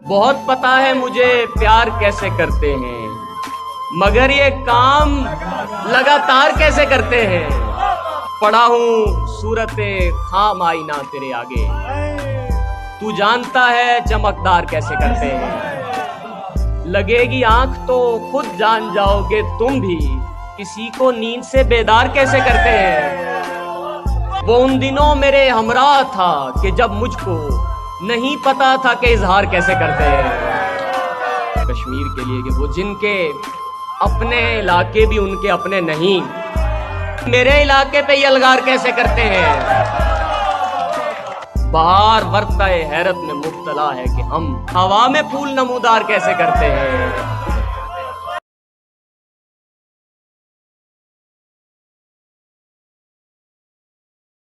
बहुत पता है मुझे प्यार कैसे करते हैं, मगर ये काम लगातार कैसे करते हैं। पड़ा हूँ सूरते खाम आईना तेरे आगे, तू जानता है चमकदार कैसे करते हैं। लगेगी आंख तो खुद जान जाओगे तुम भी, किसी को नींद से बेदार कैसे करते हैं। वो उन दिनों मेरे हमराह था कि जब मुझको नहीं पता था कि इजहार कैसे करते हैं। कश्मीर के लिए कि वो जिनके अपने इलाके भी उनके अपने नहीं, मेरे इलाके पे यलगार कैसे करते हैं। बाहर वर्ता हैरत में मुब्तला है कि हम हवा में फूल नमूदार कैसे करते हैं।